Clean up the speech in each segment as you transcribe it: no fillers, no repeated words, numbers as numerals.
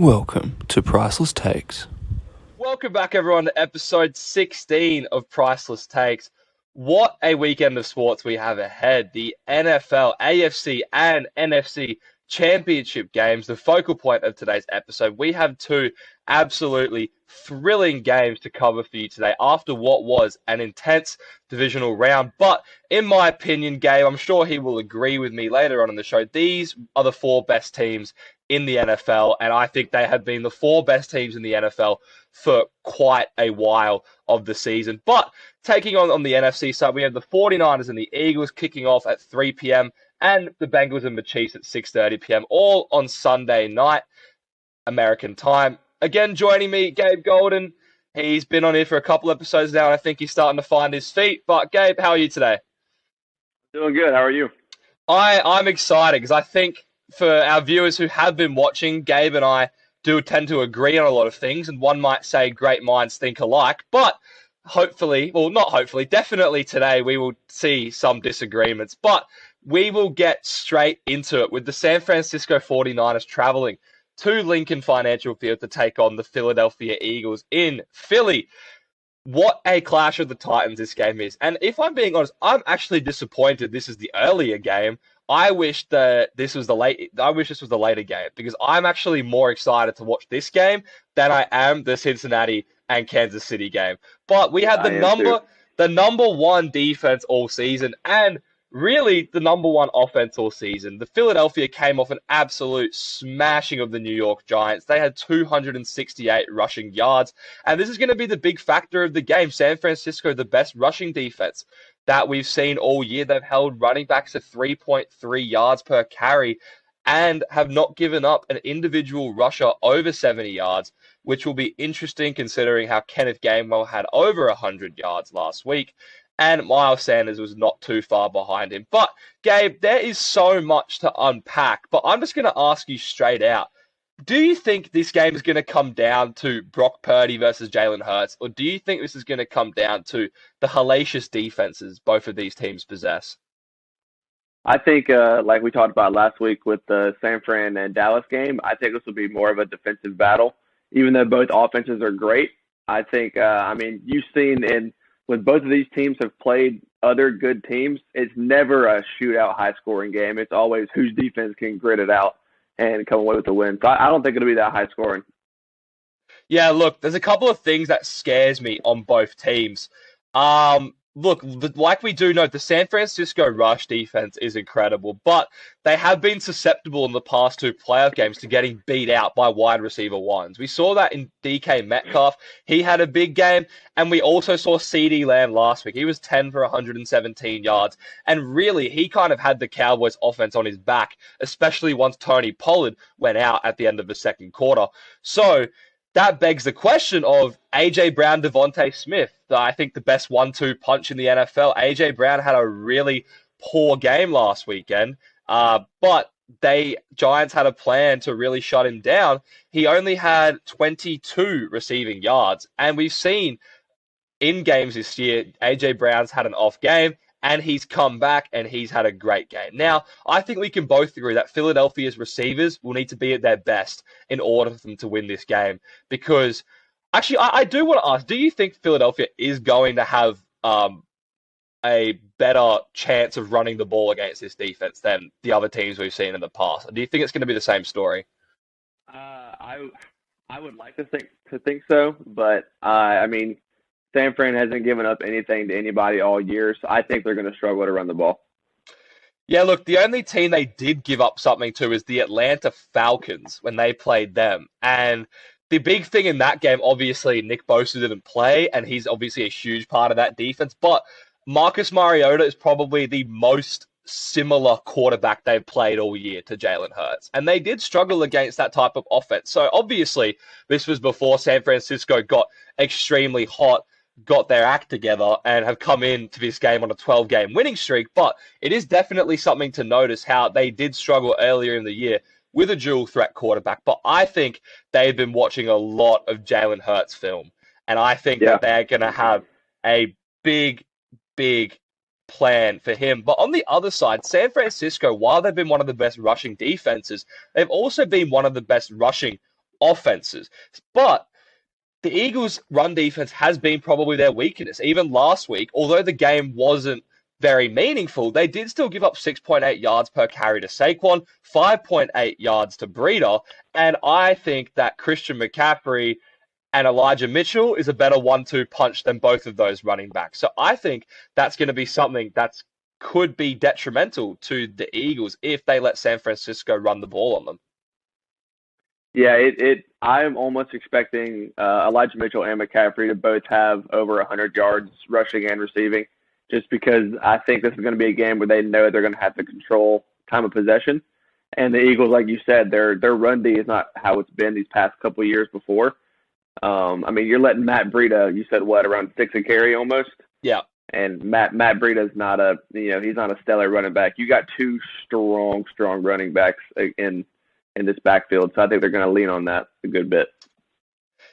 Welcome to Priceless Takes. Welcome back, everyone, to episode 16 of Priceless Takes. What a weekend of sports we have ahead. The NFL, AFC, and NFC Championship games, the focal point of today's episode. We have two absolutely thrilling games to cover for you today after what was an intense divisional round. But in my opinion, Gabe, I'm sure he will agree with me later on in the show, these are the four best teams in the NFL, and I think they have been the four best teams in the NFL for quite a while of the season. But taking on the NFC side, we have the 49ers and the Eagles kicking off at 3 p.m. and the Bengals and the Chiefs at 6:30 p.m. all on Sunday night, American time. Again, joining me, Gabe Golden. He's been on here for a couple episodes now, and I think he's starting to find his feet. But Gabe, how are you today? Doing good. How are you? I'm excited because I think for our viewers who have been watching, Gabe and I do tend to agree on a lot of things, and one might say great minds think alike, but hopefully, well, not hopefully, definitely today we will see some disagreements, but we will get straight into it with the San Francisco 49ers traveling to Lincoln Financial Field to take on the Philadelphia Eagles in Philly. What a clash of the Titans this game is. And if I'm being honest, I'm actually disappointed this is the earlier game. I wish this was the later game because I'm actually more excited to watch this game than I am the Cincinnati and Kansas City game. But we had the number one defense all season and really the number one offense all season. The Philadelphia came off an absolute smashing of the New York Giants. They had 268 rushing yards, and this is going to be the big factor of the game. San Francisco, the best rushing defense that we've seen all year. They've held running backs to 3.3 yards per carry and have not given up an individual rusher over 70 yards, which will be interesting considering how Kenneth Gainwell had over 100 yards last week. And Miles Sanders was not too far behind him. But, Gabe, there is so much to unpack. But I'm just going to ask you straight out. Do you think this game is going to come down to Brock Purdy versus Jalen Hurts? Or do you think this is going to come down to the hellacious defenses both of these teams possess? I think, like we talked about last week with the San Fran and Dallas game, I think this will be more of a defensive battle. Even though both offenses are great, I think, you've seen when both of these teams have played other good teams, it's never a shootout, high-scoring game. It's always whose defense can grit it out and come away with the win. So I don't think it'll be that high-scoring. Yeah, look, there's a couple of things that scares me on both teams. Look, like we do know, the San Francisco rush defense is incredible, but they have been susceptible in the past two playoff games to getting beat out by wide receiver ones. We saw that in DK Metcalf. He had a big game, and we also saw CeeDee Lamb last week. He was 10 for 117 yards, and really, he kind of had the Cowboys offense on his back, especially once Tony Pollard went out at the end of the second quarter. So that begs the question of A.J. Brown, Devontae Smith. I think the best 1-2 punch in the NFL. A.J. Brown had a really poor game last weekend, but Giants had a plan to really shut him down. He only had 22 receiving yards, and we've seen in games this year, A.J. Brown's had an off game, and he's come back, and he's had a great game. Now, I think we can both agree that Philadelphia's receivers will need to be at their best in order for them to win this game. Because, actually, I do want to ask, do you think Philadelphia is going to have a better chance of running the ball against this defense than the other teams we've seen in the past? Do you think it's going to be the same story? I would like to think so, but San Fran hasn't given up anything to anybody all year, so I think they're going to struggle to run the ball. Yeah, look, the only team they did give up something to is the Atlanta Falcons when they played them. And the big thing in that game, obviously, Nick Bosa didn't play, and he's obviously a huge part of that defense. But Marcus Mariota is probably the most similar quarterback they've played all year to Jalen Hurts. And they did struggle against that type of offense. So obviously, this was before San Francisco got extremely hot, got their act together, and have come into this game on a 12-game winning streak. But it is definitely something to notice how they did struggle earlier in the year with a dual threat quarterback. But I think they've been watching a lot of Jalen Hurts film. And I think that they're going to have a big plan for him. But on the other side, San Francisco, while they've been one of the best rushing defenses, they've also been one of the best rushing offenses. But the Eagles' run defense has been probably their weakness. Even last week, although the game wasn't very meaningful, they did still give up 6.8 yards per carry to Saquon, 5.8 yards to Breida, and I think that Christian McCaffrey and Elijah Mitchell is a better 1-2 punch than both of those running backs. So I think that's going to be something that could be detrimental to the Eagles if they let San Francisco run the ball on them. Yeah, I'm almost expecting Elijah Mitchell and McCaffrey to both have over 100 yards rushing and receiving, just because I think this is going to be a game where they know they're going to have to control time of possession. And the Eagles, like you said, their run D is not how it's been these past couple of years before. I mean, you're letting Matt Breida, you said what, around 6 a carry almost? Yeah. And Matt Breida's not he's not a stellar running back. You got two strong running backs in this backfield, so I think they're going to lean on that a good bit.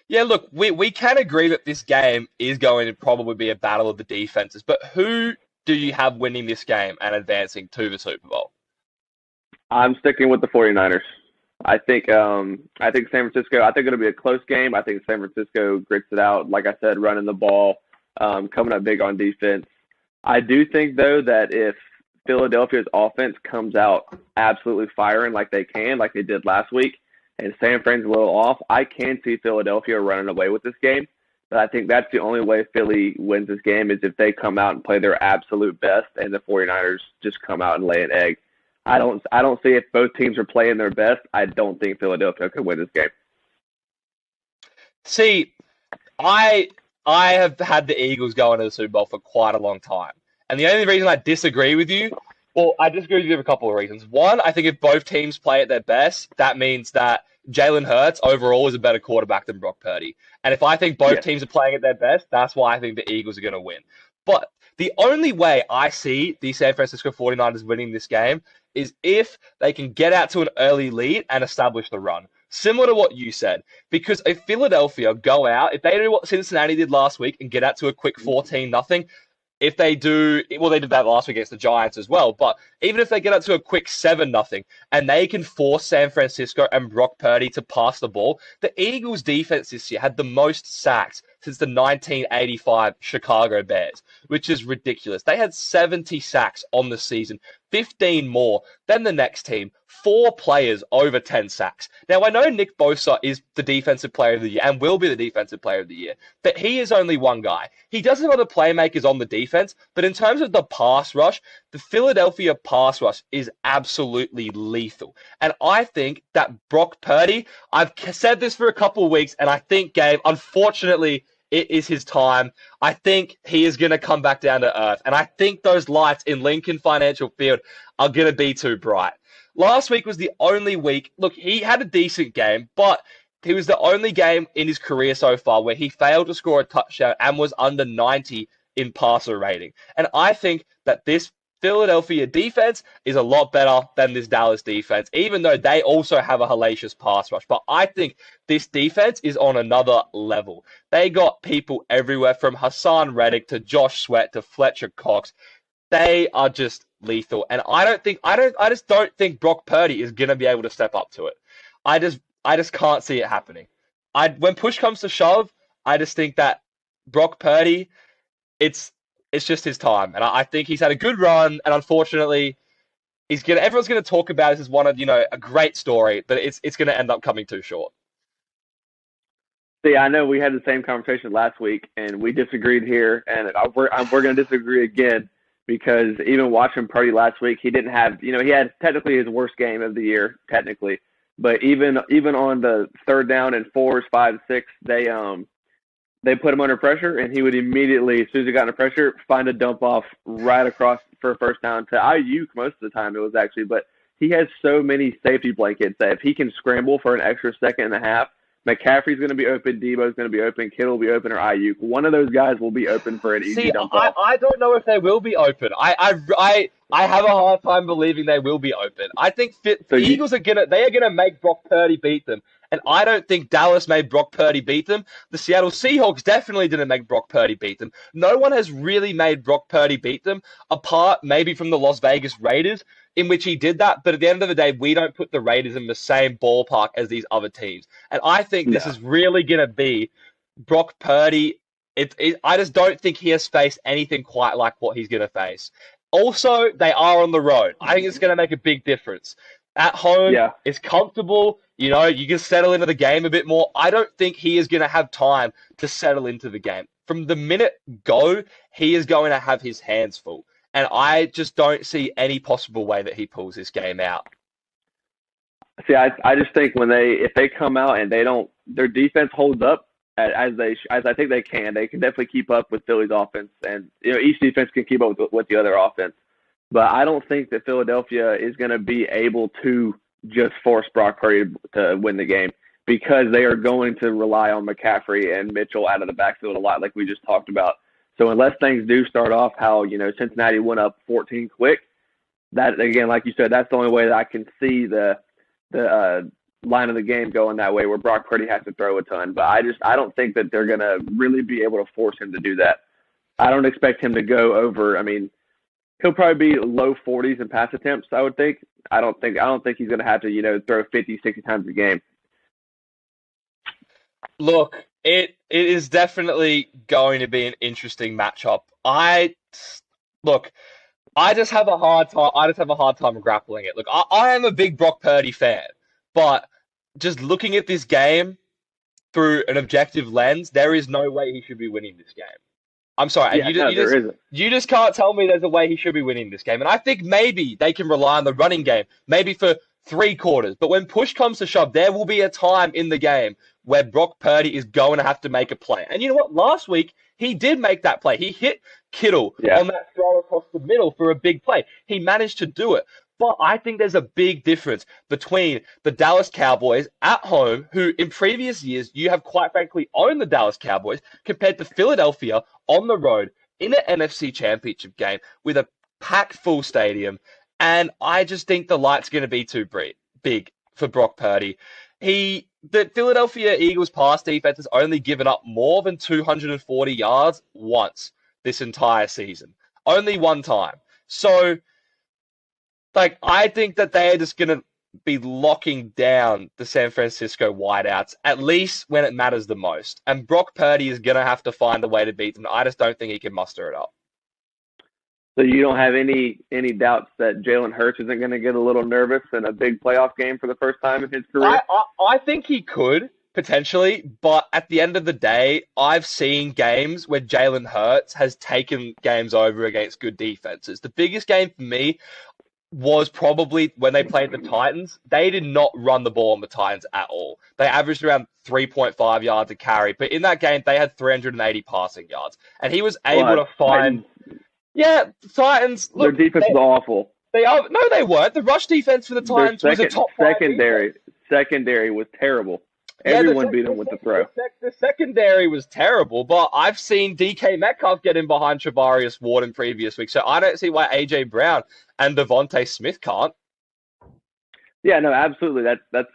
Yeah, look, we can agree that this game is going to probably be a battle of the defenses, but who do you have winning this game and advancing to the Super Bowl? I'm sticking with the 49ers. I think San Francisco, I think it'll be a close game. I think San Francisco grits it out, like I said, running the ball, coming up big on defense. I do think, though, that if Philadelphia's offense comes out absolutely firing like they did last week, and San Fran's a little off, I can see Philadelphia running away with this game. But I think that's the only way Philly wins this game is if they come out and play their absolute best and the 49ers just come out and lay an egg. I don't see if both teams are playing their best. I don't think Philadelphia could win this game. See, I have had the Eagles go into the Super Bowl for quite a long time. And the only reason I disagree with you, well, I disagree with you for a couple of reasons. One, I think if both teams play at their best, that means that Jalen Hurts overall is a better quarterback than Brock Purdy. And if I think both teams are playing at their best, that's why I think the Eagles are going to win. But the only way I see the San Francisco 49ers winning this game is if they can get out to an early lead and establish the run. Similar to what you said. Because if Philadelphia go out, if they do what Cincinnati did last week and get out to a quick 14-0, if they do, well, they did that last week against the Giants as well, but even if they get up to a quick 7-0 and they can force San Francisco and Brock Purdy to pass the ball, the Eagles defense this year had the most sacks since the 1985 Chicago Bears, which is ridiculous. They had 70 sacks on the season, 15 more than the next team, 4 players over 10 sacks. Now, I know Nick Bosa is the defensive player of the year and will be the defensive player of the year, but he is only one guy. He does have other playmakers on the defense, but in terms of the pass rush, the Philadelphia pass rush is absolutely lethal. And I think that Brock Purdy, I've said this for a couple of weeks, and I think, Gabe, unfortunately, it is his time. I think he is going to come back down to earth. And I think those lights in Lincoln Financial Field are going to be too bright. Last week was the only week. Look, he had a decent game, but he was the only game in his career so far where he failed to score a touchdown and was under 90 in passer rating. And I think that this Philadelphia defense is a lot better than this Dallas defense, even though they also have a hellacious pass rush. But I think this defense is on another level. They got people everywhere from Hassan Reddick to Josh Sweat to Fletcher Cox. They are just lethal. And I just don't think Brock Purdy is going to be able to step up to it. I just can't see it happening. When push comes to shove, I just think that Brock Purdy, it's just his time. And I think he's had a good run, and unfortunately, everyone's gonna talk about this as one of, a great story, but it's gonna end up coming too short. See, I know we had the same conversation last week, and we disagreed here, and we're gonna disagree again, because even watching Purdy last week, he didn't have, he had technically his worst game of the year, technically, but even on the 3rd down and 4s, 5, 6, they put him under pressure, and he would immediately, as soon as he got under pressure, find a dump off right across for a first down to Ayuk most of the time it was actually. But he has so many safety blankets that if he can scramble for an extra second and a half, McCaffrey's going to be open, Debo's going to be open, Kittle will be open, or Ayuk. One of those guys will be open for an easy dump off. I don't know if they will be open. I I have a hard time believing they will be open. I think the Eagles are gonna make Brock Purdy beat them, and I don't think Dallas made Brock Purdy beat them. The Seattle Seahawks definitely didn't make Brock Purdy beat them. No one has really made Brock Purdy beat them, apart maybe from the Las Vegas Raiders, in which he did that. But at the end of the day, we don't put the Raiders in the same ballpark as these other teams, and I think this is really gonna be Brock Purdy. I just don't think he has faced anything quite like what he's gonna face. Also, they are on the road. I think it's going to make a big difference. At home, it's comfortable. You know, you can settle into the game a bit more. I don't think he is going to have time to settle into the game. From the minute go, he is going to have his hands full. And I just don't see any possible way that he pulls this game out. See, I just think if they come out and their defense holds up, as I think they can definitely keep up with Philly's offense, and each defense can keep up with the other offense. But I don't think that Philadelphia is going to be able to just force Brock Purdy to win the game, because they are going to rely on McCaffrey and Mitchell out of the backfield a lot, like we just talked about. So unless things do start off how Cincinnati went up 14 quick, that again, like you said, that's the only way that I can see the line of the game going that way, where Brock Purdy has to throw a ton. But I don't think that they're going to really be able to force him to do that. I don't expect him to go over. I mean, he'll probably be low 40s in pass attempts, I would think. I don't think he's going to have to throw 50, 60 times a game. Look, it is definitely going to be an interesting matchup. I just have a hard time grappling it. Look, I am a big Brock Purdy fan. But just looking at this game through an objective lens, there is no way he should be winning this game. I'm sorry. You just can't tell me there's a way he should be winning this game. And I think maybe they can rely on the running game, maybe for 3 quarters. But when push comes to shove, there will be a time in the game where Brock Purdy is going to have to make a play. And you know what? Last week, he did make that play. He hit Kittle on that throw across the middle for a big play. He managed to do it. But I think there's a big difference between the Dallas Cowboys at home, who in previous years you have quite frankly owned the Dallas Cowboys, compared to Philadelphia on the road in an NFC Championship game with a packed full stadium. And I just think the light's going to be too big for Brock Purdy. The Philadelphia Eagles pass defense has only given up more than 240 yards once this entire season. Only one time. So I think that they're just going to be locking down the San Francisco wideouts, at least when it matters the most. And Brock Purdy is going to have to find a way to beat them. I just don't think he can muster it up. So you don't have any doubts that Jalen Hurts isn't going to get a little nervous in a big playoff game for the first time in his career? I think he could, potentially. But at the end of the day, I've seen games where Jalen Hurts has taken games over against good defenses. The biggest game for me was probably when they played the Titans. They did not run the ball on the Titans at all. They averaged around 3.5 yards a carry, but in that game, they had 380 passing yards. And he was able to find... Titans... Look, their defense is awful. They weren't. The rush defense for the Titans was a top 5 secondary was terrible. Everyone beat him with the throw. The secondary was terrible, but I've seen DK Metcalf get in behind Travarius Ward in previous weeks, so I don't see why A.J. Brown and Devontae Smith can't. Yeah, no, absolutely.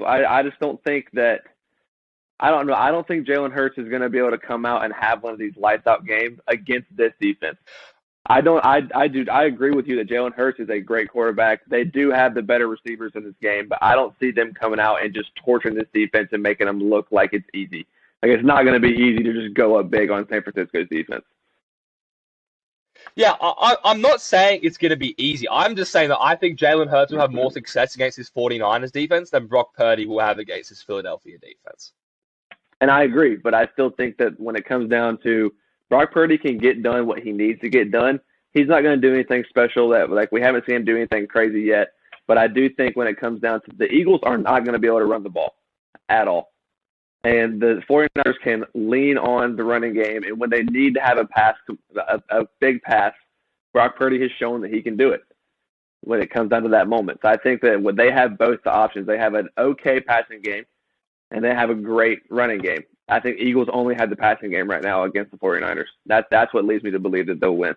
I just don't think that – I don't know. I don't think Jalen Hurts is going to be able to come out and have one of these lights-out games against this defense. I agree with you that Jalen Hurts is a great quarterback. They do have the better receivers in this game, but I don't see them coming out and just torturing this defense and making them look like it's easy. Like, it's not going to be easy to just go up big on San Francisco's defense. Yeah, I'm not saying it's going to be easy. I'm just saying that I think Jalen Hurts will have more success against his 49ers defense than Brock Purdy will have against his Philadelphia defense. And I agree, but I still think that when it comes down to Brock Purdy can get done what he needs to get done. He's not going to do anything special that we haven't seen him do anything crazy yet. But I do think when it comes down to the Eagles are not going to be able to run the ball at all. And the 49ers can lean on the running game. And when they need to have a big pass, Brock Purdy has shown that he can do it when it comes down to that moment. So I think that when they have both the options, they have an okay passing game and they have a great running game. I think Eagles only have the passing game right now against the 49ers. That's what leads me to believe that they'll win.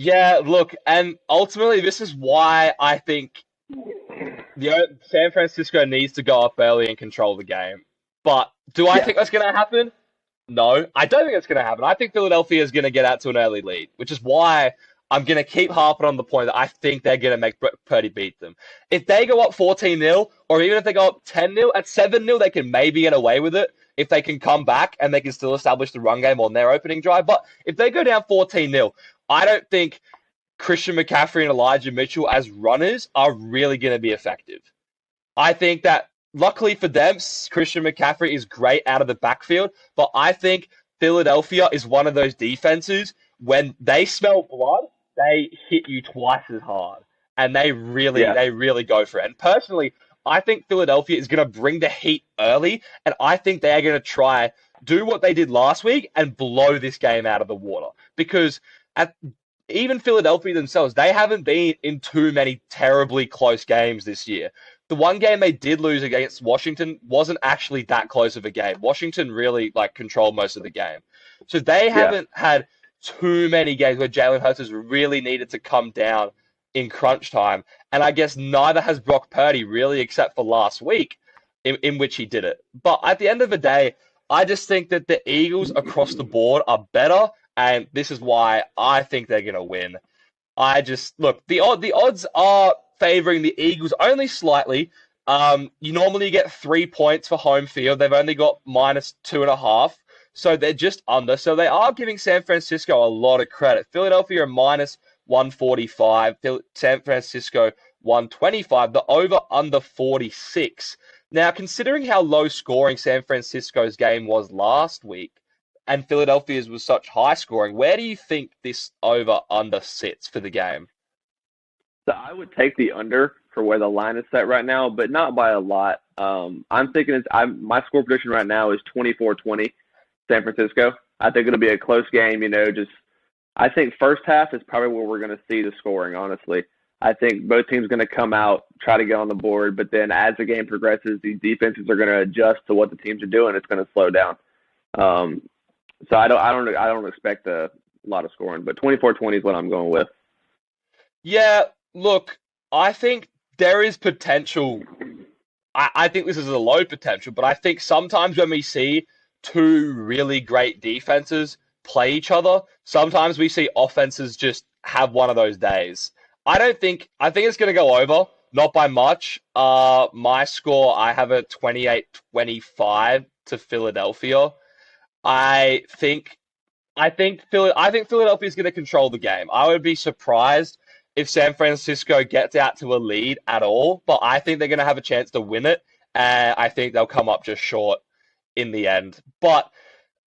Yeah, look, and ultimately this is why I think San Francisco needs to go up early and control the game. But do I Yeah. think that's going to happen? No, I don't think it's going to happen. I think Philadelphia is going to get out to an early lead, which is why I'm going to keep harping on the point that I think they're going to make Purdy beat them. If they go up 14-0, or even if they go up 10-0, at 7-0, they can maybe get away with it if they can come back and they can still establish the run game on their opening drive. But if they go down 14-0, I don't think Christian McCaffrey and Elijah Mitchell as runners are really going to be effective. I think that luckily for them, Christian McCaffrey is great out of the backfield, but I think Philadelphia is one of those defenses when they smell blood, they hit you twice as hard, and they really go for it. And personally, I think Philadelphia is going to bring the heat early, and I think they are going to try do what they did last week and blow this game out of the water because even Philadelphia themselves, they haven't been in too many terribly close games this year. The one game they did lose against Washington wasn't actually that close of a game. Washington really controlled most of the game. So they haven't had too many games where Jalen Hurts has really needed to come down in crunch time. And I guess neither has Brock Purdy really except for last week in which he did it. But at the end of the day, I just think that the Eagles across the board are better. And this is why I think they're going to win. The odds are favoring the Eagles only slightly. You normally get 3 points for home field. They've only got -2.5. So they're just under. So they are giving San Francisco a lot of credit. Philadelphia are -145. San Francisco 125. The over under 46. Now, considering how low scoring San Francisco's game was last week, and Philadelphia's was such high scoring, where do you think this over-under sits for the game? So I would take the under for where the line is set right now, but not by a lot. I'm thinking my score prediction right now is 24-20 San Francisco. I think it'll be a close game, I think first half is probably where we're going to see the scoring, honestly. I think both teams are going to come out, try to get on the board, but then as the game progresses, these defenses are going to adjust to what the teams are doing. It's going to slow down. So I don't expect a lot of scoring, but 24-20 is what I'm going with. Yeah, look, I think there is potential. I think this is a low potential, but I think sometimes when we see two really great defenses play each other, sometimes we see offenses just have one of those days. I think it's going to go over, not by much. My score, I have a 28-25 to Philadelphia. I think Philadelphia is going to control the game. I would be surprised if San Francisco gets out to a lead at all, but I think they're going to have a chance to win it, and I think they'll come up just short in the end. But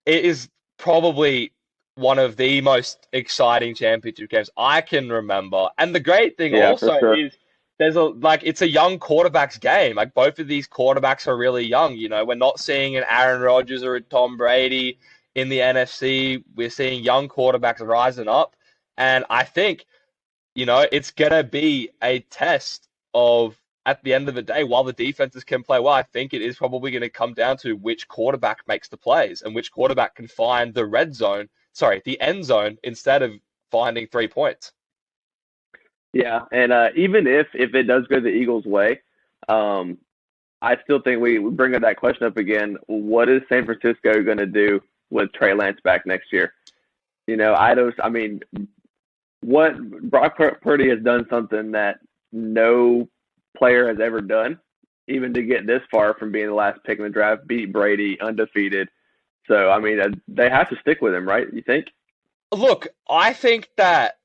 it is probably one of the most exciting championship games I can remember. And the great thing is it's a young quarterback's game. Like both of these quarterbacks are really young. We're not seeing an Aaron Rodgers or a Tom Brady in the NFC. We're seeing young quarterbacks rising up. And I think, it's going to be a test of, at the end of the day, while the defenses can play well, I think it is probably going to come down to which quarterback makes the plays and which quarterback can find the end zone instead of finding 3 points. Yeah, and even if it does go the Eagles' way, I still think we bring that question up again. What is San Francisco going to do with Trey Lance back next year? What Brock Purdy has done something that no player has ever done, even to get this far from being the last pick in the draft, beat Brady, undefeated. So, they have to stick with him, right? You think? Look, I think that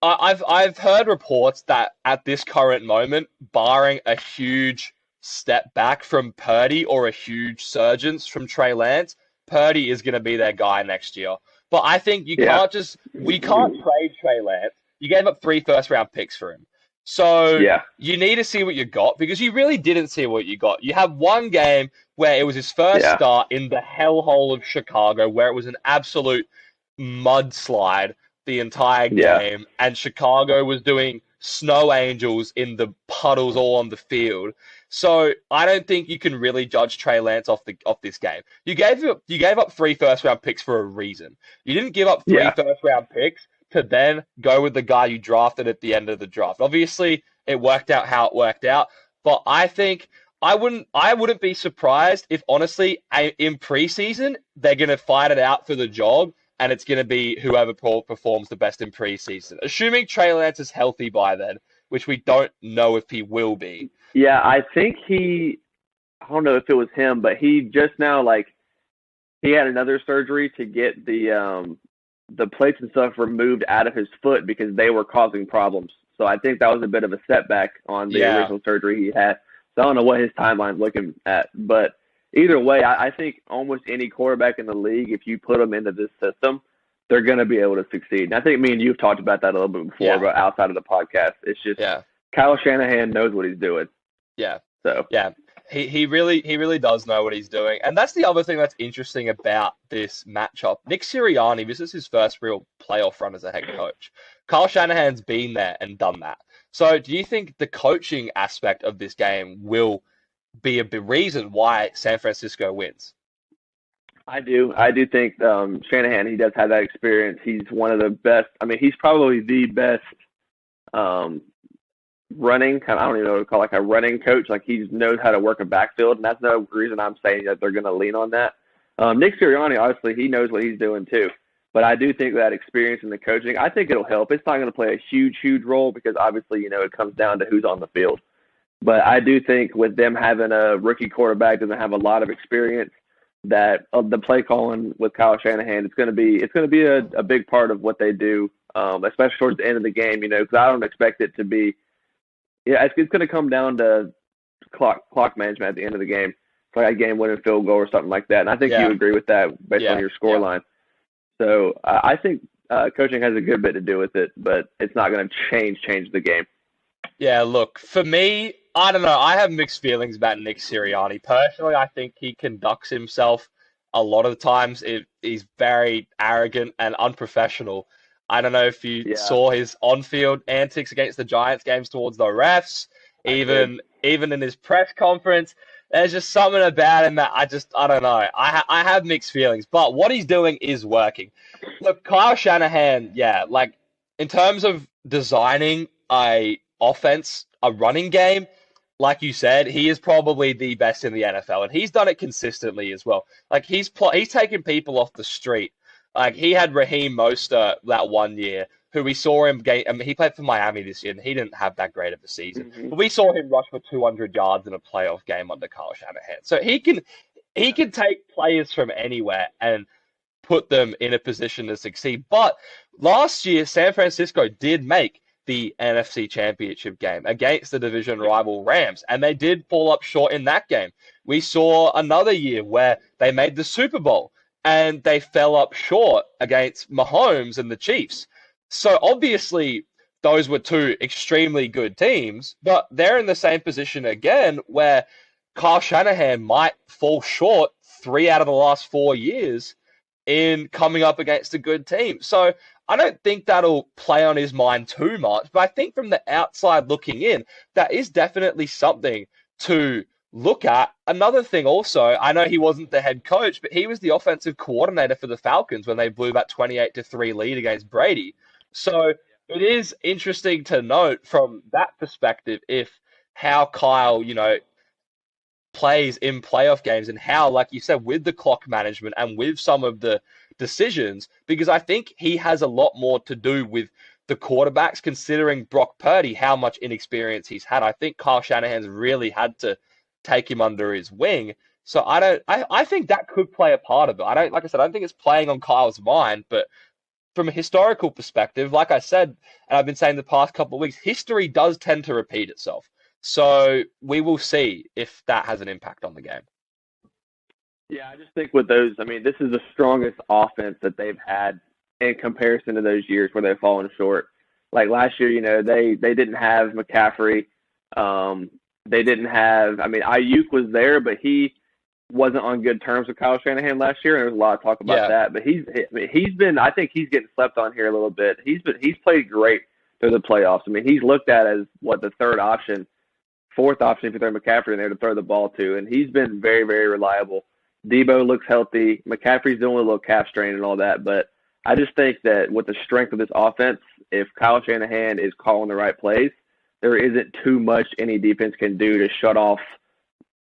I've heard reports that at this current moment, barring a huge step back from Purdy or a huge surgence from Trey Lance, Purdy is going to be their guy next year. But I think we can't trade Trey Lance. You gave up 3 first-round picks for him. So you need to see what you got because you really didn't see what you got. You have one game where it was his first start in the hellhole of Chicago where it was an absolute mudslide the entire game, and Chicago was doing snow angels in the puddles all on the field. So I don't think you can really judge Trey Lance off this game. You gave up 3 first round picks for a reason. You didn't give up 3 first round picks to then go with the guy you drafted at the end of the draft. Obviously, it worked out how it worked out, but I think I wouldn't be surprised if, honestly, in preseason, they're going to fight it out for the job, and it's going to be whoever performs the best in preseason. Assuming Trey Lance is healthy by then, which we don't know if he will be. Yeah, I think I don't know if it was him, but he just now, he had another surgery to get the plates and stuff removed out of his foot because they were causing problems. So I think that was a bit of a setback on the original surgery he had. So I don't know what his timeline's looking at. But either way, I think almost any quarterback in the league, if you put them into this system, they're going to be able to succeed. And I think me and you have talked about that a little bit before, but outside of the podcast. It's just Kyle Shanahan knows what he's doing. Yeah. So yeah. He really does know what he's doing. And that's the other thing that's interesting about this matchup. Nick Sirianni, this is his first real playoff run as a head coach. Kyle Shanahan's been there and done that. So do you think the coaching aspect of this game will be a big reason why San Francisco wins? I do think Shanahan, he does have that experience. He's one of the best. I mean, he's probably the best running, I don't even know what to call a running coach. He knows how to work a backfield, and that's no reason I'm saying that they're going to lean on that. Nick Sirianni, obviously, he knows what he's doing too. But I do think that experience in the coaching, I think it'll help. It's not going to play a huge role because obviously, it comes down to who's on the field. But I do think with them having a rookie quarterback doesn't have a lot of experience, that the play calling with Kyle Shanahan, it's going to be a big part of what they do, especially towards the end of the game. Because I don't expect it to be. Yeah, it's going to come down to clock management at the end of the game, for a game-winning field goal or something like that. And I think you agree with that based on your scoreline. So I think coaching has a good bit to do with it, but it's not going to change the game. Yeah, look, for me, I don't know. I have mixed feelings about Nick Sirianni. Personally, I think he conducts himself a lot of the times. He's very arrogant and unprofessional. I don't know if you saw his on-field antics against the Giants games towards the refs, even in his press conference. There's just something about him that I don't know. I have mixed feelings, but what he's doing is working. Look, Kyle Shanahan, in terms of designing a offense, a running game, like you said, he is probably the best in the NFL, and he's done it consistently as well. He's taken people off the street. He had Raheem Mostert that one year, who we saw him he played for Miami this year, and he didn't have that great of a season. Mm-hmm. But we saw him rush for 200 yards in a playoff game under Kyle Shanahan. So he can take players from anywhere and put them in a position to succeed. But last year, San Francisco did make the NFC Championship game against the division rival Rams, and they did fall up short in that game. We saw another year where they made the Super Bowl, and they fell up short against Mahomes and the Chiefs. So obviously, those were two extremely good teams, but they're in the same position again where Kyle Shanahan might fall short 3 out of the last 4 years in coming up against a good team. So I don't think that'll play on his mind too much, but I think from the outside looking in, that is definitely something to look at. Another thing also, I know he wasn't the head coach, but he was the offensive coordinator for the Falcons when they blew that 28-3 lead against Brady. So it is interesting to note from that perspective how Kyle, plays in playoff games and how, like you said, with the clock management and with some of the decisions, because I think he has a lot more to do with the quarterbacks, considering Brock Purdy, how much inexperience he's had. I think Kyle Shanahan's really had to take him under his wing. So I think that could play a part of it. I don't think it's playing on Kyle's mind, but from a historical perspective, like I said, and I've been saying the past couple of weeks, history does tend to repeat itself. So we will see if that has an impact on the game. Yeah, I just think with those, this is the strongest offense that they've had in comparison to those years where they've fallen short. Like last year, they didn't have McCaffrey. They didn't have, Ayuk was there, but he wasn't on good terms with Kyle Shanahan last year, and there was a lot of talk about that. But I think he's getting slept on here a little bit. He's played great through the playoffs. He's looked at as the third option, fourth option if you throw McCaffrey in there to throw the ball to, and he's been very, very reliable. Debo looks healthy. McCaffrey's dealing with a little calf strain and all that, but I just think that with the strength of this offense, if Kyle Shanahan is calling the right plays, there isn't too much any defense can do to shut off.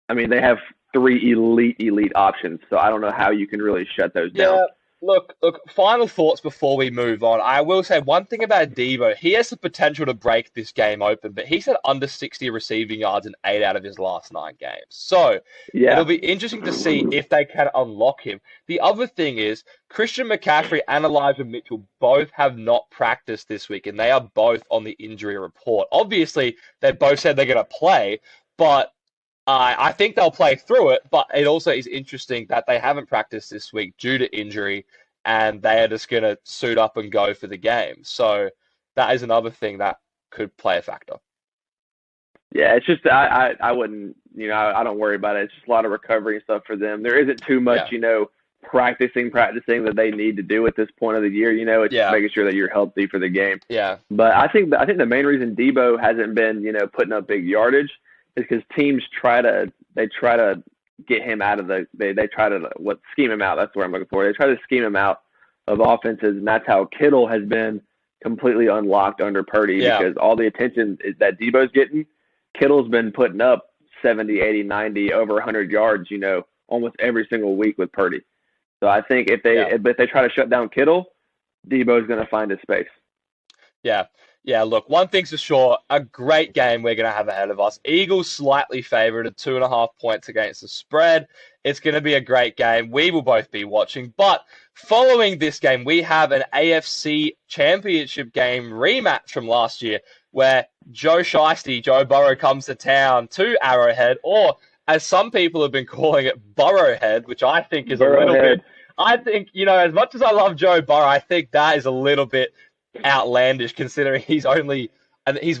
I mean, they have 3 elite options, so I don't know how you can really shut those down. Look, final thoughts before we move on. I will say one thing about Deebo. He has the potential to break this game open, but he's had under 60 receiving yards in 8 out of his last 9 games. So it'll be interesting to see if they can unlock him. The other thing is Christian McCaffrey and Elijah Mitchell both have not practiced this week, and they are both on the injury report. Obviously, they both said they're going to play, but I think they'll play through it, but it also is interesting that they haven't practiced this week due to injury, and they are just going to suit up and go for the game. So that is another thing that could play a factor. Yeah, it's just I wouldn't, I don't worry about it. It's just a lot of recovery and stuff for them. There isn't too much, practicing that they need to do at this point of the year. It's just making sure that you're healthy for the game. Yeah. But I think the main reason Deebo hasn't been, putting up big yardage is because teams try to get him out of they try to scheme him out. That's what I'm looking for. They try to scheme him out of offenses, and that's how Kittle has been completely unlocked under Purdy because all the attention that Deebo's getting, Kittle's been putting up 70, 80, 90, over 100 yards, almost every single week with Purdy. So I think if they try to shut down Kittle, Deebo's going to find his space. Yeah, look, one thing's for sure, a great game we're going to have ahead of us. Eagles slightly favored at 2.5 points against the spread. It's going to be a great game. We will both be watching. But following this game, we have an AFC Championship Game rematch from last year where Joe Burrow comes to town to Arrowhead, or as some people have been calling it, Burrowhead, which I think is a little bit... I think, as much as I love Joe Burrow, I think that is a little bit outlandish considering he's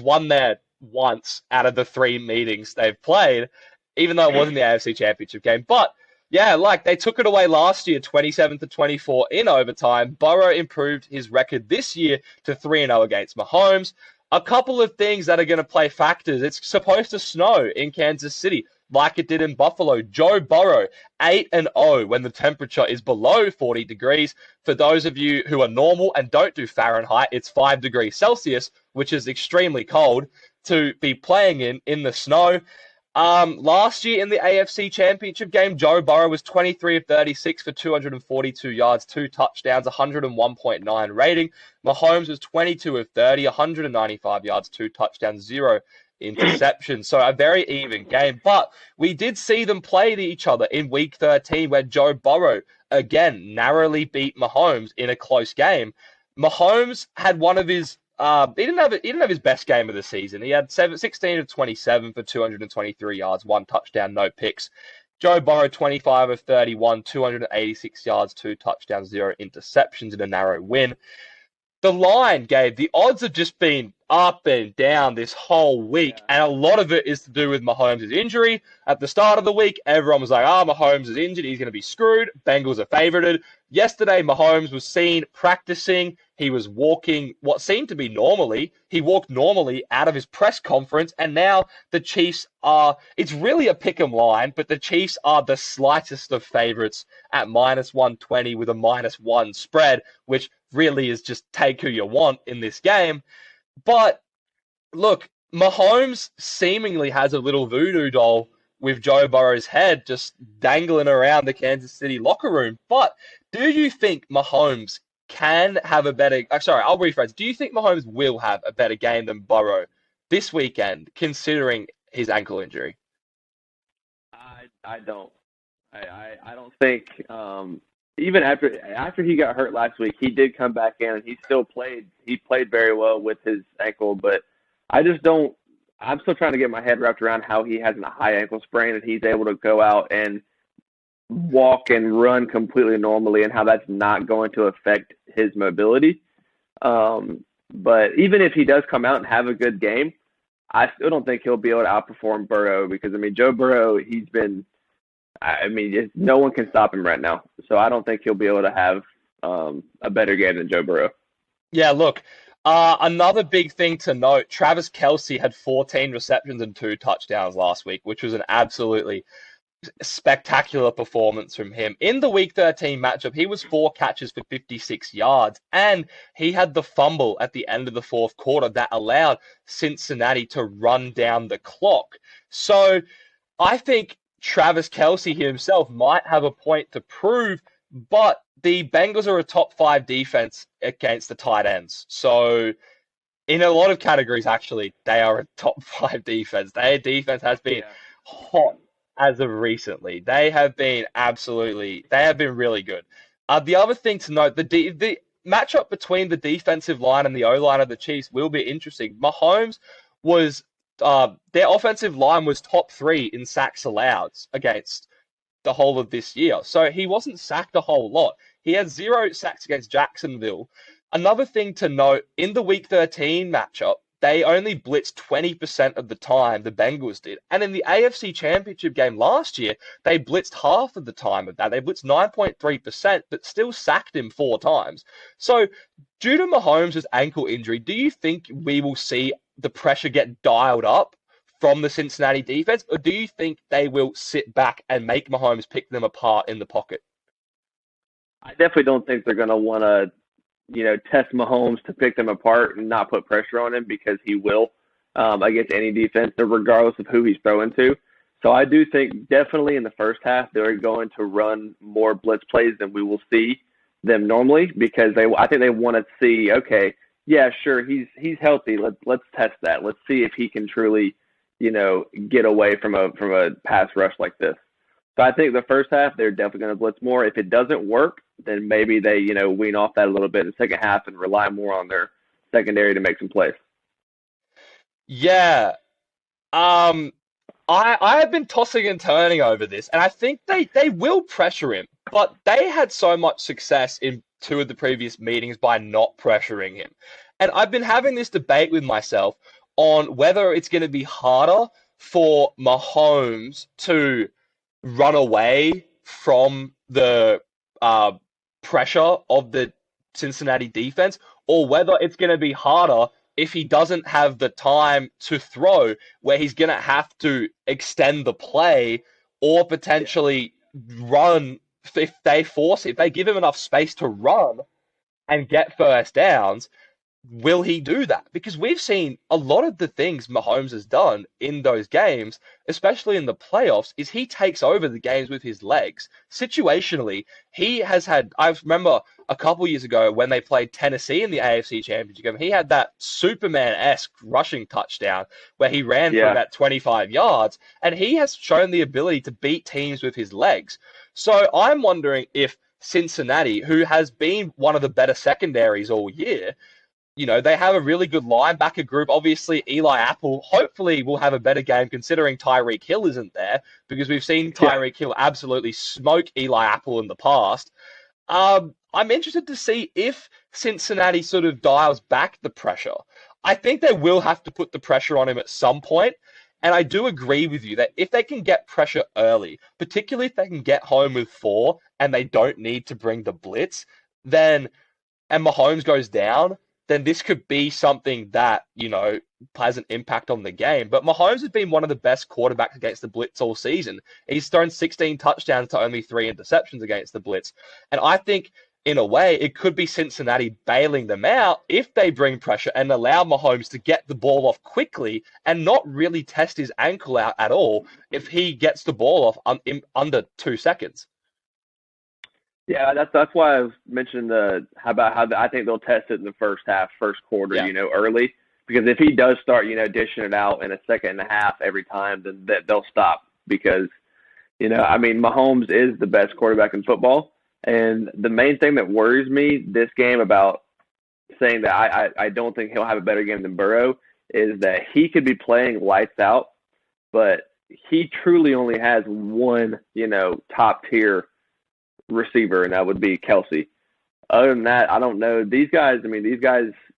won there once out of the 3 meetings they've played, even though it wasn't the AFC Championship Game. But they took it away last year 27-24 in overtime. Burrow improved his record this year to 3-0 against Mahomes. A couple of things that are going to play factors. It's supposed to snow in Kansas City like it did in Buffalo. Joe Burrow, 8-0 when the temperature is below 40 degrees. For those of you who are normal and don't do Fahrenheit, it's 5 degrees Celsius, which is extremely cold to be playing in the snow. Last year in the AFC Championship Game, Joe Burrow was 23 of 36 for 242 yards, 2 touchdowns, 101.9 rating. Mahomes was 22 of 30, 195 yards, 2 touchdowns, 0 interception. So a very even game. But we did see them play to each other in week 13 where Joe Burrow, again, narrowly beat Mahomes in a close game. Mahomes had one of his he didn't have his best game of the season. He had 16 of 27 for 223 yards, 1 touchdown, no picks. Joe Burrow, 25 of 31, 286 yards, 2 touchdowns, 0 interceptions in a narrow win. The line, Gabe, the odds have just been up and down this whole week, and a lot of it is to do with Mahomes' injury. At the start of the week, everyone was like, Mahomes is injured, he's going to be screwed. Bengals are favorited. Yesterday, Mahomes was seen practicing. He was walking what seemed to be normally. He walked normally out of his press conference, and now the Chiefs it's really a pick-em line, but the Chiefs are the slightest of favorites at -120 with a -1 spread, which really is just take who you want in this game. But look, Mahomes seemingly has a little voodoo doll with Joe Burrow's head just dangling around the Kansas City locker room. But do you think Mahomes can have a better... I'll rephrase. Do you think Mahomes will have a better game than Burrow this weekend, considering his ankle injury? I don't. I don't think... even after he got hurt last week, he did come back in and he still played. He played very well with his ankle, but I just don't. I'm still trying to get my head wrapped around how he has a high ankle sprain and he's able to go out and walk and run completely normally, and how that's not going to affect his mobility. But even if he does come out and have a good game, I still don't think he'll be able to outperform Burrow because Joe Burrow, no one can stop him right now. So I don't think he'll be able to have a better game than Joe Burrow. Yeah, look, another big thing to note, Travis Kelce had 14 receptions and 2 touchdowns last week, which was an absolutely spectacular performance from him. In the Week 13 matchup, he was 4 catches for 56 yards, and he had the fumble at the end of the fourth quarter that allowed Cincinnati to run down the clock. So I think Travis Kelce himself might have a point to prove, but the Bengals are a top 5 defense against the tight ends. So in a lot of categories, actually, they are a top 5 defense. Their defense has been hot as of recently. They have been really good. The other thing to note, the matchup between the defensive line and the O-line of the Chiefs will be interesting. Mahomes was, their offensive line was top 3 in sacks allowed against the whole of this year. So he wasn't sacked a whole lot. He had 0 sacks against Jacksonville. Another thing to note, in the Week 13 matchup, they only blitzed 20% of the time, the Bengals did. And in the AFC Championship game last year, they blitzed half of the time of that. They blitzed 9.3%, but still sacked him 4 times. So due to Mahomes' ankle injury, do you think we will see the pressure get dialed up from the Cincinnati defense? Or do you think they will sit back and make Mahomes pick them apart in the pocket? I definitely don't think they're going to want to test Mahomes to pick them apart and not put pressure on him, because he will against any defense, regardless of who he's throwing to. So I do think definitely in the first half they're going to run more blitz plays than we will see them normally, because I think they want to see, okay, yeah, sure, he's healthy. Let's test that. Let's see if he can truly, get away from a pass rush like this. So I think the first half they're definitely going to blitz more. If it doesn't work, then maybe they, wean off that a little bit in the second half and rely more on their secondary to make some plays. Yeah. I have been tossing and turning over this, and I think they will pressure him, but they had so much success in 2 of the previous meetings by not pressuring him. And I've been having this debate with myself on whether it's going to be harder for Mahomes to run away from the pressure of the Cincinnati defense, or whether it's going to be harder if he doesn't have the time to throw, where he's going to have to extend the play or potentially run if they give him enough space to run and get first downs. Will he do that? Because we've seen a lot of the things Mahomes has done in those games, especially in the playoffs, is he takes over the games with his legs. Situationally, he has had, I remember a couple years ago when they played Tennessee in the AFC Championship Game, he had that Superman-esque rushing touchdown where he ran for about 25 yards, and he has shown the ability to beat teams with his legs. So I'm wondering if Cincinnati, who has been one of the better secondaries all year, they have a really good linebacker group. Obviously, Eli Apple hopefully will have a better game, considering Tyreek Hill isn't there, because we've seen Tyreek Hill absolutely smoke Eli Apple in the past. I'm interested to see if Cincinnati sort of dials back the pressure. I think they will have to put the pressure on him at some point. And I do agree with you that if they can get pressure early, particularly if they can get home with 4 and they don't need to bring the blitz, and Mahomes goes down, then this could be something that, has an impact on the game. But Mahomes has been one of the best quarterbacks against the blitz all season. He's thrown 16 touchdowns to only 3 interceptions against the blitz. And I think, in a way, it could be Cincinnati bailing them out if they bring pressure and allow Mahomes to get the ball off quickly and not really test his ankle out at all if he gets the ball off in under 2 seconds. Yeah, that's why I was mentioning how I think they'll test it in the first quarter, early. Because if he does start, dishing it out in a second and a half every time, then they'll stop. Because, Mahomes is the best quarterback in football. And the main thing that worries me this game about saying that I don't think he'll have a better game than Burrow is that he could be playing lights out, but he truly only has one, top tier receiver, and that would be Kelce. Other than that, I don't know. These guys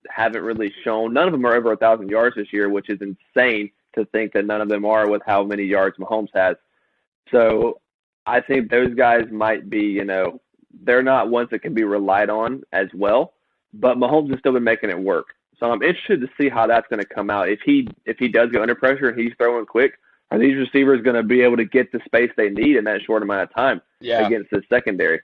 haven't really shown. None of them are over 1,000 yards this year, which is insane to think that none of them are with how many yards Mahomes has. So I think those guys might be, they're not ones that can be relied on as well, but Mahomes has still been making it work. So I'm interested to see how that's going to come out. If he does go under pressure and he's throwing quick, Are these receivers going to be able to get the space they need in that short amount of time Yeah. against the secondary?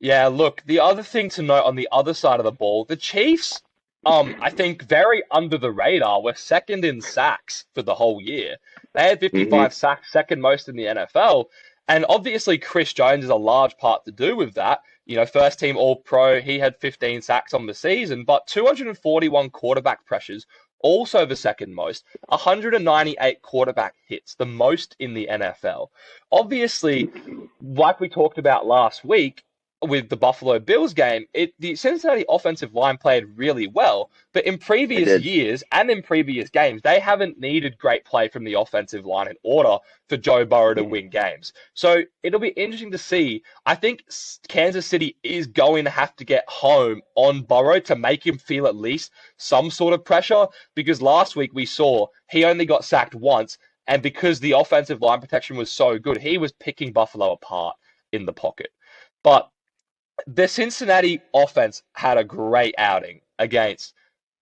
Yeah, look, the other thing to note on the other side of the ball, the Chiefs, I think very under the radar, were second in sacks for the whole year. They had 55 sacks, second most in the NFL. And obviously, Chris Jones is a large part to do with that. You know, first team All Pro, he had 15 sacks on the season, but 241 quarterback pressures, also the second most, 198 quarterback hits, the most in the NFL. Obviously, like we talked about last week, with the Buffalo Bills game, the Cincinnati offensive line played really well, but in previous years and in previous games, they haven't needed great play from the offensive line in order for Joe Burrow to win games. So it'll be interesting to see. I think Kansas City is going to have to get home on Burrow to make him feel at least some sort of pressure, because last week we saw he only got sacked once, and because the offensive line protection was so good, he was picking Buffalo apart in the pocket. But the Cincinnati offense had a great outing against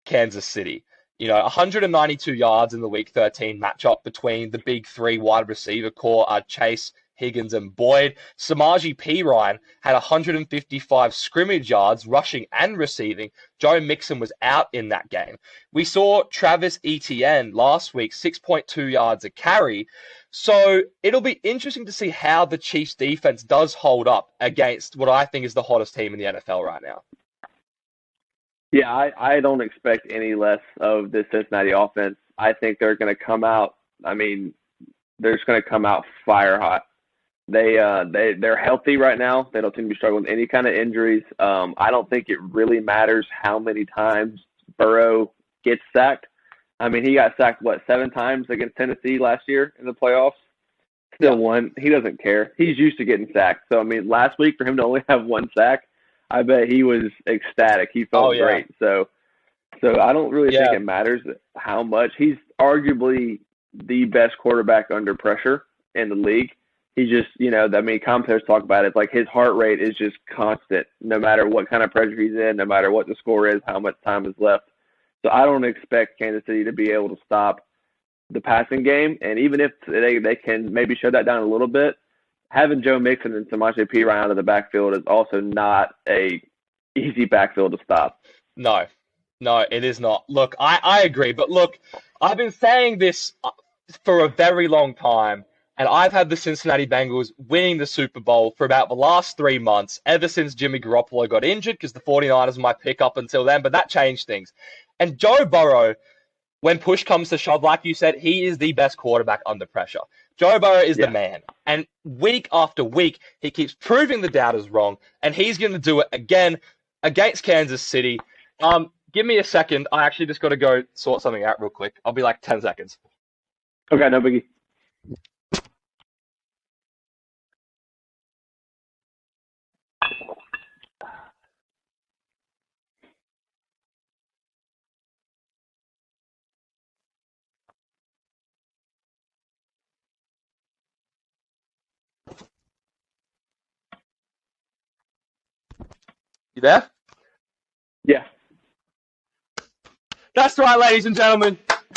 Kansas City. You know, 192 yards in the Week 13 matchup between the big three wide receiver core, Chase, Higgins, and Boyd. Samaje Perine had 155 scrimmage yards, rushing and receiving. Joe Mixon was out in that game. We saw Travis Etienne last week, 6.2 yards a carry. So it'll be interesting to see how the Chiefs defense does hold up against what I think is the hottest team in the NFL right now. Yeah, I don't expect any less of this Cincinnati offense. I think they're going to come out. I mean, they're just going to come out fire hot. They're healthy right now. They don't seem to be struggling with any kind of injuries. I don't think it really matters how many times Burrow gets sacked. I mean, he got sacked, 7 times against Tennessee last year in the playoffs? Still won. He doesn't care. He's used to getting sacked. So, I mean, last week for him to only have 1 sack, I bet he was ecstatic. He felt great. So I don't really think it matters how much. He's arguably the best quarterback under pressure in the league. He just, commentators talk about it. It's like his heart rate is just constant, no matter what kind of pressure he's in, no matter what the score is, how much time is left. So I don't expect Kansas City to be able to stop the passing game. And even if they can maybe shut that down a little bit, having Joe Mixon and Samaje Perine out of the backfield is also not a easy backfield to stop. No, it is not. Look, I agree. But look, I've been saying this for a very long time, and I've had the Cincinnati Bengals winning the Super Bowl for about the last 3 months, ever since Jimmy Garoppolo got injured, because the 49ers were my pick up until then, but that changed things. And Joe Burrow, when push comes to shove, like you said, he is the best quarterback under pressure. Joe Burrow is the man. And week after week, he keeps proving the doubters wrong, and he's going to do it again against Kansas City. Give me a second. I actually just got to go sort something out real quick. I'll be like 10 seconds. Okay, no biggie. You there? Yeah. That's right, ladies and gentlemen.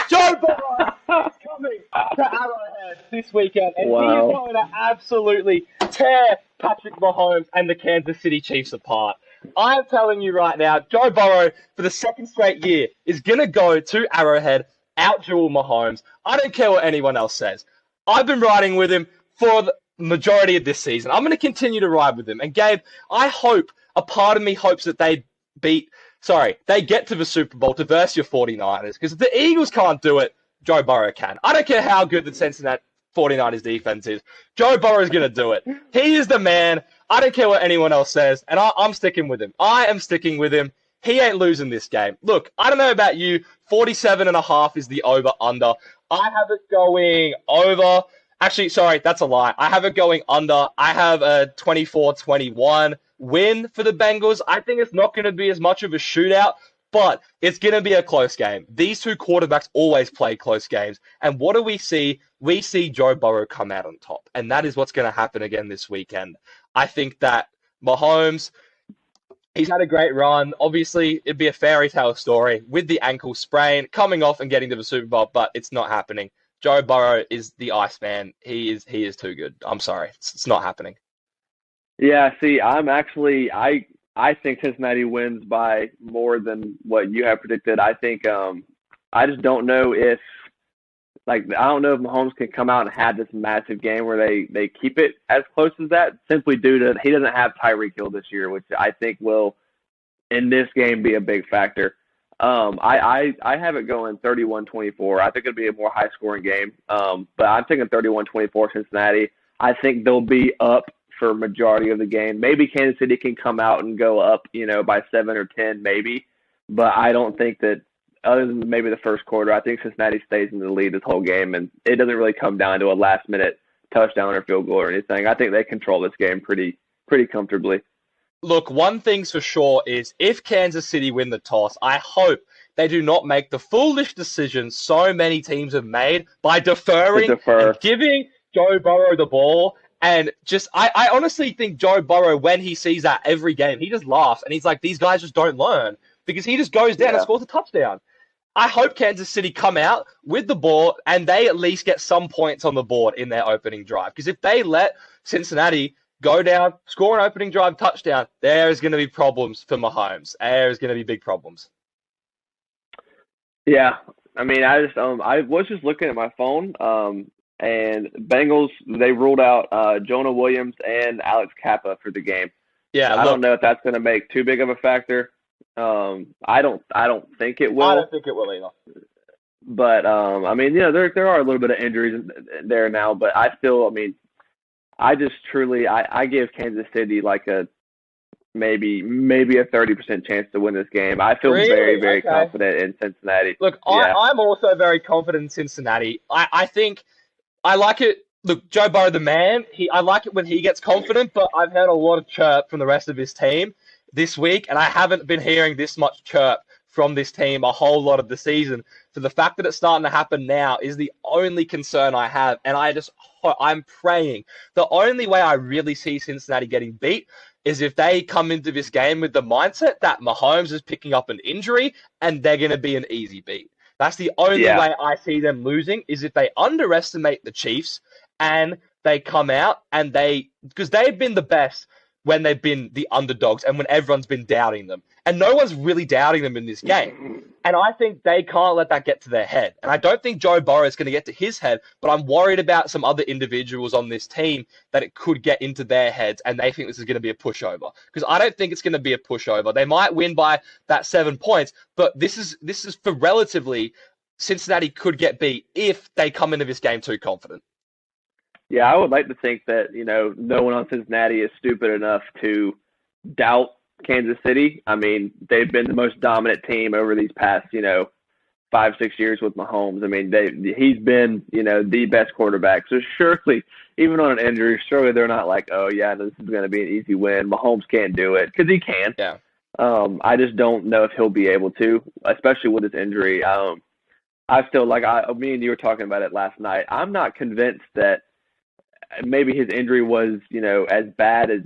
Joe Burrow is coming to Arrowhead this weekend, and he is going to absolutely tear Patrick Mahomes and the Kansas City Chiefs apart. I am telling you right now, Joe Burrow, for the second straight year, is going to go to Arrowhead, out-duel Mahomes. I don't care what anyone else says. I've been riding with him for the majority of this season. I'm going to continue to ride with him. And Gabe, I hope, a part of me hopes that they get to the Super Bowl to verse your 49ers. Because if the Eagles can't do it, Joe Burrow can. I don't care how good the Cincinnati 49ers defense is. Joe Burrow is going to do it. He is the man. I don't care what anyone else says. And I'm sticking with him. I am sticking with him. He ain't losing this game. Look, I don't know about you. 47.5 is the over-under. I have it going over. Actually, sorry, that's a lie. I have it going under. I have a 24-21 win for the Bengals. I think it's not going to be as much of a shootout, but it's going to be a close game. These two quarterbacks always play close games. And what do we see? We see Joe Burrow come out on top. And that is what's going to happen again this weekend. I think that Mahomes, he's had a great run. Obviously, it'd be a fairy tale story with the ankle sprain, coming off and getting to the Super Bowl, but it's not happening. Joe Burrow is the Iceman. He is too good. I'm sorry. It's not happening. Yeah, see, I think Cincinnati wins by more than what you have predicted. I think I just don't know if I don't know if Mahomes can come out and have this massive game where they keep it as close as that, simply due to he doesn't have Tyreek Hill this year, which I think will in this game be a big factor. I have it going 31-24. I think it'll be a more high scoring game. But I'm thinking 31-24 Cincinnati. I think they'll be up for majority of the game. Maybe Kansas City can come out and go up, by 7 or 10 maybe. But I don't think that, other than maybe the first quarter, I think Cincinnati stays in the lead this whole game, and it doesn't really come down to a last-minute touchdown or field goal or anything. I think they control this game pretty comfortably. Look, one thing's for sure is if Kansas City win the toss, I hope they do not make the foolish decision so many teams have made by deferring and giving Joe Burrow the ball. And I honestly think Joe Burrow, when he sees that every game, he just laughs, and he's like, these guys just don't learn, because he just goes down and scores a touchdown. I hope Kansas City come out with the ball and they at least get some points on the board in their opening drive. Because if they let Cincinnati go down, score an opening drive touchdown, there is going to be problems for Mahomes. There is going to be big problems. Yeah, I mean, I was just looking at my phone, and Bengals, they ruled out Jonah Williams and Alex Kappa for the game. Yeah, I don't know if that's going to make too big of a factor. I don't think it will. I don't think it will either. But I mean, there are a little bit of injuries there now, but I give Kansas City like a maybe a 30% chance to win this game. I feel very, very confident in Cincinnati. Look, yeah. I'm also very confident in Cincinnati. I think I like it. Look, Joe Burrow, the man, I like it when he gets confident, but I've heard a lot of chirp from the rest of his team this week, and I haven't been hearing this much chirp from this team a whole lot of the season. So the fact that it's starting to happen now is the only concern I have, and I'm praying. The only way I really see Cincinnati getting beat is if they come into this game with the mindset that Mahomes is picking up an injury and they're going to be an easy beat. That's the only way I see them losing, is if they underestimate the Chiefs and they come out and because they've been the best when they've been the underdogs and when everyone's been doubting them. And no one's really doubting them in this game. And I think they can't let that get to their head. And I don't think Joe Burrow is going to get to his head, but I'm worried about some other individuals on this team that it could get into their heads and they think this is going to be a pushover. Because I don't think it's going to be a pushover. They might win by that 7 points, but this is for relatively, Cincinnati could get beat if they come into this game too confident. Yeah, I would like to think that, no one on Cincinnati is stupid enough to doubt Kansas City. I mean, they've been the most dominant team over these past, 5-6 years with Mahomes. I mean, he's been, the best quarterback. So surely, even on an injury, surely they're not like, oh, yeah, this is going to be an easy win. Mahomes can't do it, because he can. Yeah. I just don't know if he'll be able to, especially with his injury. I still, me and you were talking about it last night. I'm not convinced that maybe his injury was, as bad as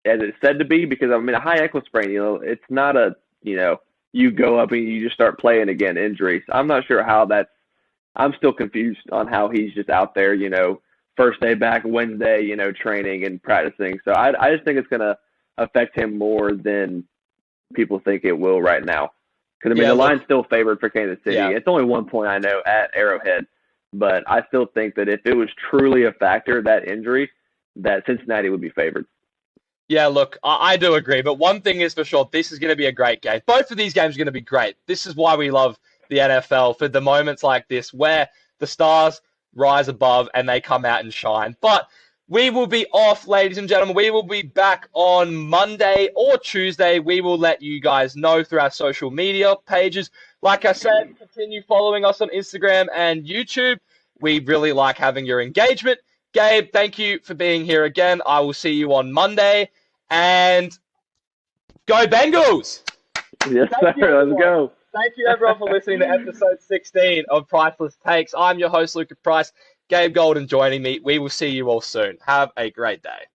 it's said to be, because, a high ankle sprain, it's not a, you go up and you just start playing again injury. So I'm not sure how I'm still confused on how he's just out there, first day back, Wednesday, training and practicing. So I just think it's going to affect him more than people think it will right now. Because, the line's still favored for Kansas City. Yeah. It's only 1 point, I know, at Arrowhead. But I still think that if it was truly a factor, that injury, that Cincinnati would be favored. Yeah, look, I do agree. But one thing is for sure, this is going to be a great game. Both of these games are going to be great. This is why we love the NFL, for the moments like this where the stars rise above and they come out and shine. But we will be off, ladies and gentlemen. We will be back on Monday or Tuesday. We will let you guys know through our social media pages. Like I said, continue following us on Instagram and YouTube. We really like having your engagement. Gabe, thank you for being here again. I will see you on Monday. And go Bengals! Yes, sir. Let's go. Thank you, everyone, for listening to episode 16 of Priceless Takes. I'm your host, Luka Price. Gabe Golden joining me. We will see you all soon. Have a great day.